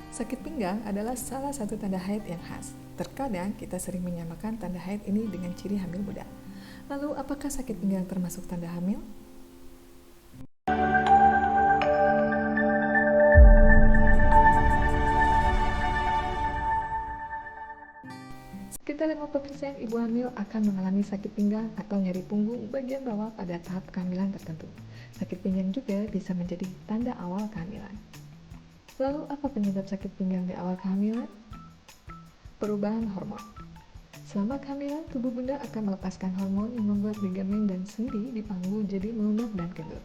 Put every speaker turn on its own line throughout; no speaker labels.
Sakit pinggang adalah salah satu tanda haid yang khas. Terkadang kita sering menyamakan tanda haid ini dengan ciri hamil muda. Lalu, apakah sakit pinggang termasuk tanda hamil? Sekitar 50% ibu hamil akan mengalami sakit pinggang atau nyeri punggung bagian bawah pada tahap kehamilan tertentu. Sakit pinggang juga bisa menjadi tanda awal kehamilan. Lalu, apa penyebab sakit pinggang di awal kehamilan? Perubahan hormon. Selama kehamilan, tubuh bunda akan melepaskan hormon yang membuat ligamen dan sendi di panggung jadi melunak dan kendur.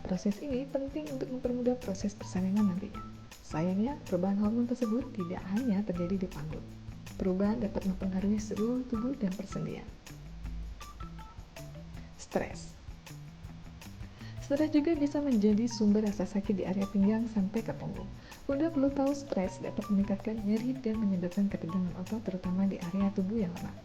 Proses ini penting untuk mempermudah proses persalinan nantinya. Sayangnya, perubahan hormon tersebut tidak hanya terjadi di panggung. Perubahan dapat mempengaruhi seluruh tubuh dan persendian. Stres. Stres juga bisa menjadi sumber rasa sakit di area pinggang sampai ke punggung. Bunda perlu tahu stres dapat meningkatkan nyeri dan menyebabkan ketegangan otot terutama di area tubuh yang lemah.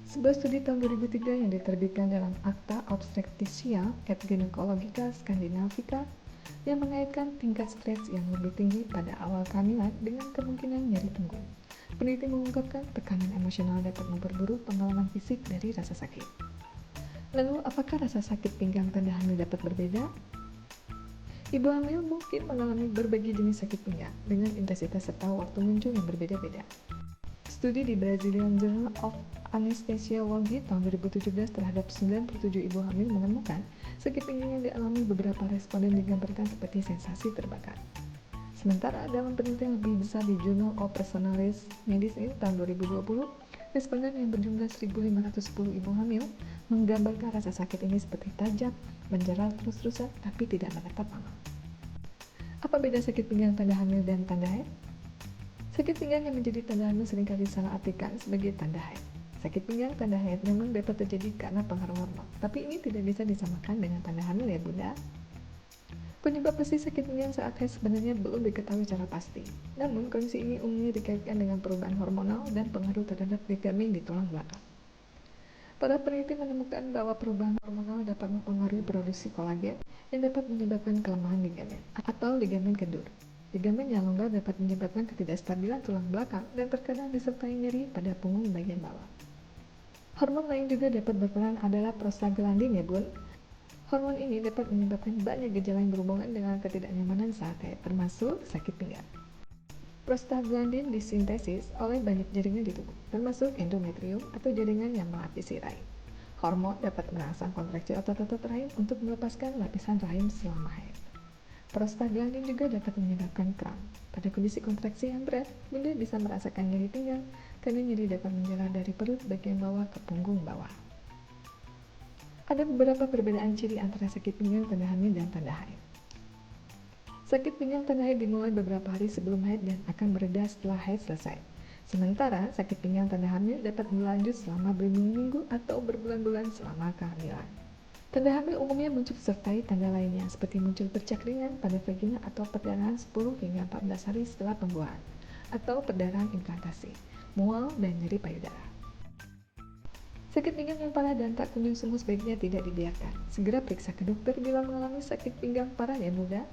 Sebuah studi tahun 2003 yang diterbitkan dalam Acta Obstetricia et Gynecologica Scandinavica yang mengaitkan tingkat stres yang lebih tinggi pada awal kehamilan dengan kemungkinan nyeri punggung. Peneliti mengungkapkan tekanan emosional dapat memperburuk pengalaman fisik dari rasa sakit. Lalu, apakah rasa sakit pinggang tanda hamil dapat berbeda? Ibu hamil mungkin mengalami berbagai jenis sakit pinggang dengan intensitas serta waktu muncul yang berbeda-beda. Studi di Brazilian Journal of Anesthesiology tahun 2017 terhadap 97 ibu hamil menemukan sakit pinggang yang dialami beberapa responden digambarkan seperti sensasi terbakar. Sementara dalam penelitian lebih besar di Journal of Personalis Medicine tahun 2020, responden yang berjumlah 1.510 ibu hamil menggambarkan rasa sakit ini seperti tajam, menjeral terus-terusan, tapi tidak menetap lama. Apa beda sakit pinggang tanda hamil dan tanda haid? Sakit pinggang yang menjadi tanda hamil seringkali salah artikan sebagai tanda haid. Sakit pinggang tanda haid memang dapat terjadi karena pengaruh hormon, tapi ini tidak bisa disamakan dengan tanda hamil ya Bunda. Penyebab pasti sakit pinggang saat haid sebenarnya belum diketahui secara pasti. Namun, kondisi ini umumnya dikaitkan dengan perubahan hormonal dan pengaruh terhadap ligamen di tulang belakang. Para peneliti menemukan bahwa perubahan hormonal dapat mempengaruhi produksi kolagen yang dapat menyebabkan kelemahan ligamen atau ligamen kendur. Ligamen yang longgar dapat menyebabkan ketidakstabilan tulang belakang dan terkadang disertai nyeri pada punggung bagian bawah. Hormon lain juga dapat berperan adalah prostaglandin ya Bun. Hormon ini dapat menyebabkan banyak gejala yang berhubungan dengan ketidaknyamanan saat haid, termasuk sakit pinggang. Prostaglandin disintesis oleh banyak jaringan di tubuh, termasuk endometrium atau jaringan yang melapisi rahim. Hormon dapat merangsang kontraksi otot-otot rahim untuk melepaskan lapisan rahim selama haid. Prostaglandin juga dapat menyebabkan kram. Pada kondisi kontraksi yang berat, Bunda bisa merasakan nyeri pinggang karena nyeri dapat menjalar dari perut bagian bawah ke punggung bawah. Ada beberapa perbedaan ciri antara sakit pinggang tanda hamil dan tanda haid. Sakit pinggang tanda haid dimulai beberapa hari sebelum haid dan akan mereda setelah haid selesai. Sementara sakit pinggang tanda hamil dapat berlanjut selama berminggu-minggu atau berbulan-bulan selama kehamilan. Tanda hamil umumnya muncul disertai tanda lainnya seperti muncul bercak ringan pada vagina atau perdarahan 10 hingga 14 hari setelah pembuahan, atau perdarahan implantasi, mual, dan nyeri payudara. Sakit pinggang yang parah dan tak kunjung sembuh sebaiknya tidak dibiarkan. Segera periksa ke dokter bila mengalami sakit pinggang parah ya Bunda.